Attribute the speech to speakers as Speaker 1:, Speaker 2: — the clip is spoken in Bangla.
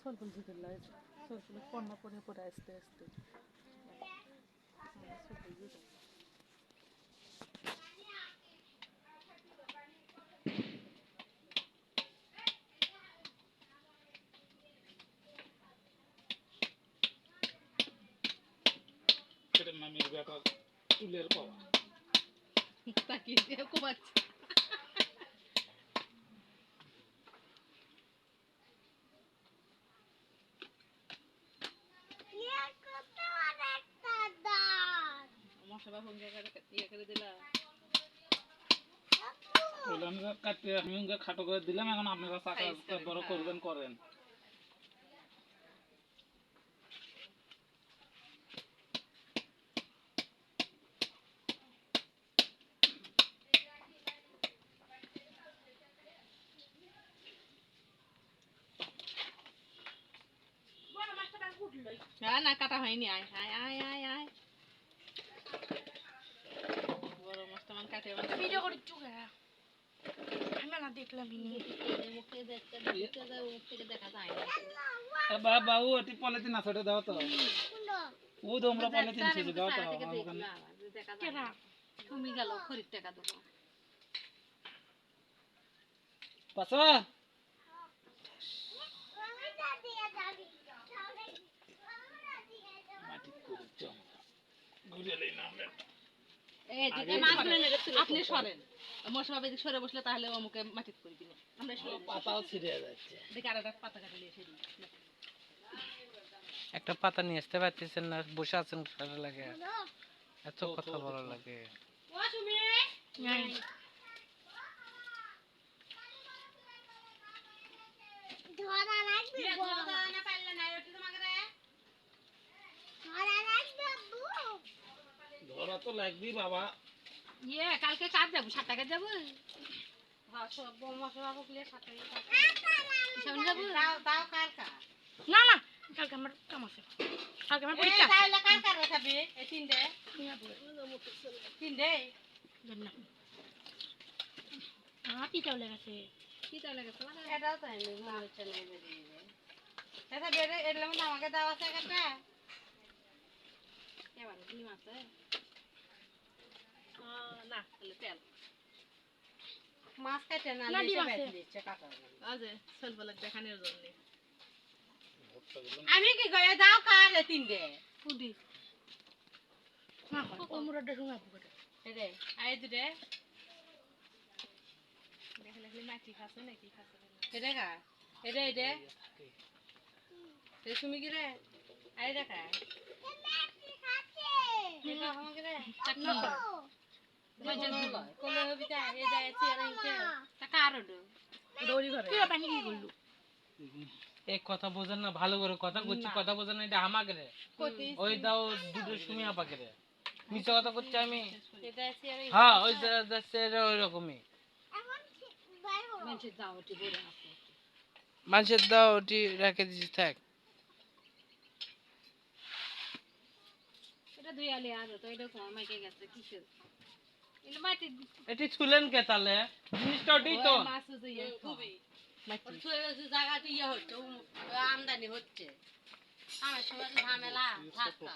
Speaker 1: ಸ್ವಲ್ಪ ಜಿಗಿಲ್ಲ ಸ್ವಲ್ಪ ಪೊಣ್ಣ ಪೊಣೆ ಪುರ ಅಷ್ಟೇ ಅಷ್ಟೇ ಸ್ವಲ್ಪ ಜಿಗಿಲ್ಲ
Speaker 2: মামির বেটা তুলের পাওয়া
Speaker 1: তাকে দিয়ে কোবাচ্ছে মশলা ফোন ইয়ে করে দিলা
Speaker 2: বললাম যে কাটতে আমি খাটো করে দিলাম এখন আপনারা চাকা বড় করবেন করেন
Speaker 1: না কাটা হয়নি আয় আয় আয় আয় আয় বড় মাছটা মান কাটে ভিডিও করে চুকে আমি না দেখলাম মুখে দেখতে দেখা যায় না
Speaker 2: বাবা ও এটি পলিথিন আছে ওটা দাও তো ও তোমরা পলিথিন ছেড়ে দাও তো
Speaker 1: কেনা তুমি গেল খরিদ টাকা দেবো
Speaker 2: পাসা
Speaker 1: আপনি সরেন মশলা বেদি সরে বসলে তাহলে মুখে মাটিত করবি না আমরা
Speaker 2: পাতাও ছিঁড়ে যাচ্ছে
Speaker 1: দেখি আর একটা পাতা কাটলে এসে
Speaker 3: একটা পাতা নিয়ে আসতে পারতেছেন না বসে আছেন ভালো লাগে এত কথা ভালো লাগে
Speaker 2: ধরা তো লাগবি বাবা
Speaker 1: ইয়ে কালকে কাজ যাবো 7 টাকা যাবো হ্যাঁ সব মশলা কুলে 7 টাকা সামনে যাবো দাও কার না না কালকে আমার কাম আছে কালকে আমার পরীক্ষা তাহলে কার খাবি এই তিনটে না পিটাও লাগাছে মানে এটাও তাই মনে চলে বেরিয়ে এটা বেরে এর মধ্যে আমাকে দাও আছে একটা এবার কি মাছ না তাহলে তেল মাছ কাটে না লিখে বেঁধে দিচ্ছে কাটা আজে সলব লাগবে দেখানোর জন্য আমি কি গয়ে দাও কার তিনটে পুডি না ও মুরাটা শুনা পুকুরে রে আই দুরে দেখলে কি মাটি খাচ্ছে নাকি খাচ্ছে এটা কা এটা এটা এ তুমি কি রে আই দেখা মাটি খাচ্ছে এটা আমাকে রে চাকনা কোলে হবি তা এ যায় চেয়ারে টাকা আরো দৌড়ি ঘরে কি পানি কি করলু
Speaker 3: এই কথা বোঝেন না ভালো করে কথা কইছি কথা বোঝেন না এটা আমাকে রে ওই দাও দুটো সুমি আপাকে রে মিছা কথা করছি আমি
Speaker 1: এটা চেয়ারে
Speaker 3: হ্যাঁ ওই যাচ্ছে ওই রকমই
Speaker 1: এখন মানুষের দাও ওটি বলে আছে
Speaker 3: মানুষের দাও ওটি রেখে দিছি থাক
Speaker 1: এটা দুই আলে আর তো এটা কম মাইকে গেছে কিসের এটা মাটি
Speaker 3: এটি ছুলেন কে তাহলে জিনিসটা ওটি তো
Speaker 1: মাছ দিয়ে খুবই মাটি
Speaker 4: জায়গাতে ইয়ে হচ্ছে আমদানি হচ্ছে আমার সময় ঝামেলা থাকতো